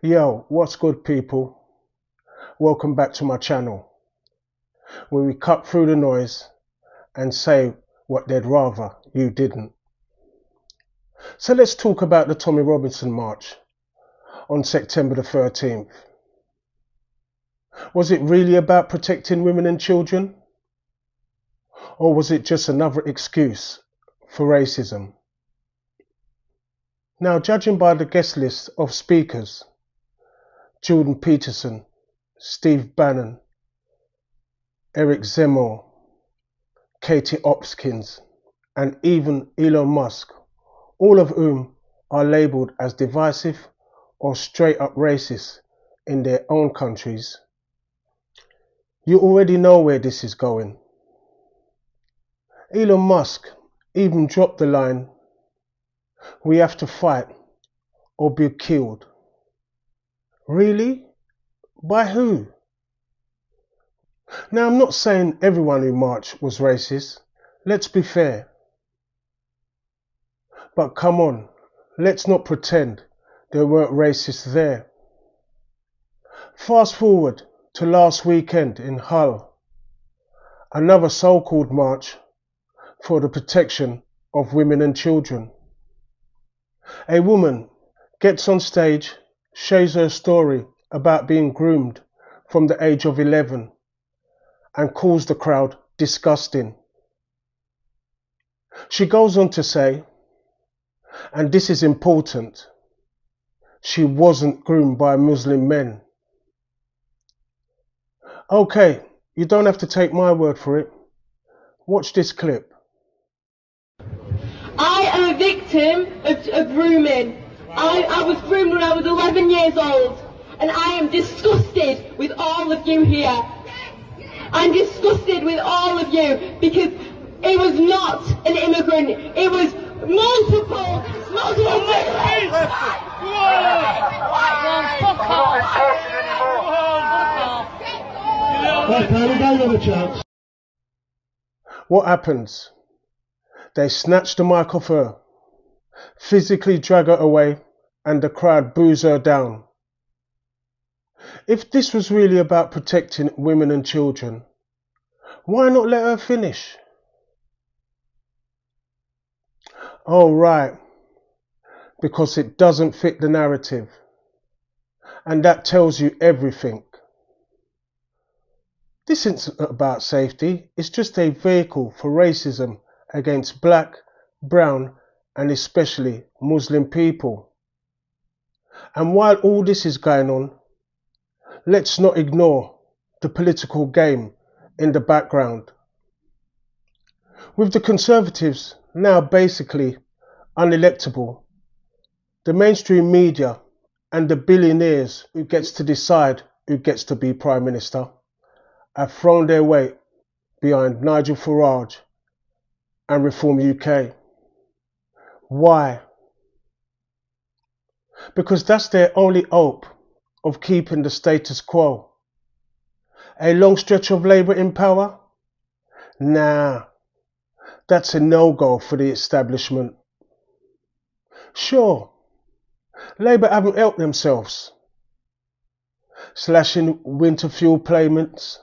Yo, what's good people? Welcome back to my channel, where we cut through the noise and say what they'd rather you didn't. So let's talk about the Tommy Robinson March on September the 13th. Was it really about protecting women and children? Or was it just another excuse for racism? Now, judging by the guest list of speakers, Jordan Peterson, Steve Bannon, Éric Zemmour, Hopkins, and even Elon Musk, all of whom are labelled as divisive or straight up racist in their own countries, you already know where this is going. Elon Musk even dropped the line, "We have to fight or be killed." Really? By who? Now, I'm not saying everyone who marched was racist, let's be fair. But come on, let's not pretend there weren't racists there. Fast forward to last weekend in Hull, another so-called march for the protection of women and children. A woman gets on stage, shares her story about being groomed from the age of 11 and calls the crowd disgusting. She goes on to say, and this is important, she wasn't groomed by Muslim men. Okay, you don't have to take my word for it. Watch this clip. I am a victim of grooming. I was groomed when I was 11 years old, and I am disgusted with all of you here. I'm disgusted with all of you because it was not an immigrant, it was multiple What happens? They snatch the mic off her, physically drag her away, and the crowd boos her down. If this was really about protecting women and children, why not let her finish? Oh, right, because it doesn't fit the narrative. And that tells you everything. This isn't about safety, it's just a vehicle for racism against black, brown, and especially Muslim people. And while all this is going on, let's not ignore the political game in the background. With the Conservatives now basically unelectable, the mainstream media and the billionaires who gets to decide who gets to be Prime Minister have thrown their weight behind Nigel Farage and Reform UK. Why? Because that's their only hope of keeping the status quo. A long stretch of Labour in power? Nah, that's a no-go for the establishment. Sure, Labour haven't helped themselves. Slashing winter fuel payments,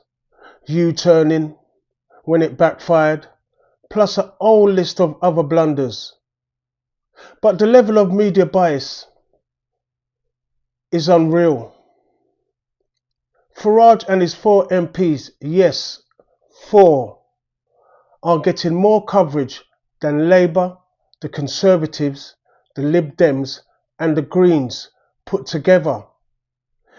U-turning when it backfired, plus a whole list of other blunders. But the level of media bias is unreal. Farage and his 4 MPs, yes, 4, are getting more coverage than Labour, the Conservatives, the Lib Dems and the Greens put together.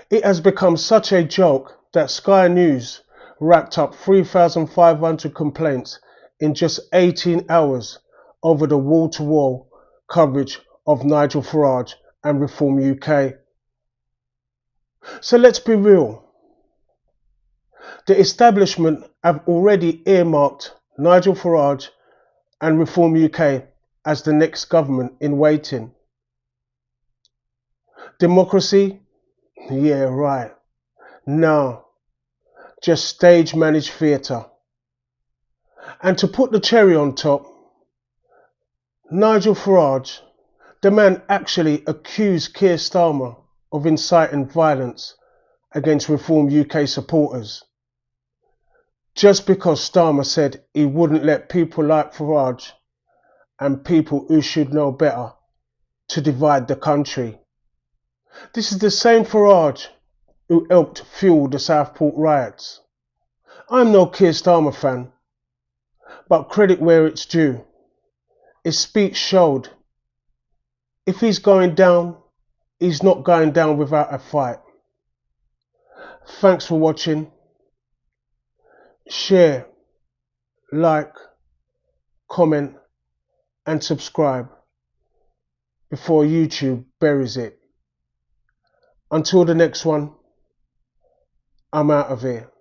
It has become such a joke that Sky News racked up 3,500 complaints in just 18 hours over the wall-to-wall coverage of Nigel Farage and Reform UK. So let's be real. The establishment have already earmarked Nigel Farage and Reform UK as the next government in waiting. Democracy? Yeah, right. No, just stage managed theatre. And to put the cherry on top, Nigel Farage, the man actually accused Keir Starmer of inciting violence against Reform UK supporters. Just because Starmer said he wouldn't let people like Farage and people who should know better to divide the country. This is the same Farage who helped fuel the Southport riots. I'm no Keir Starmer fan, but credit where it's due. His speech showed if he's going down, he's not going down without a fight. Thanks for watching. Share, like, comment and subscribe before YouTube buries it. Until the next one, I'm out of here.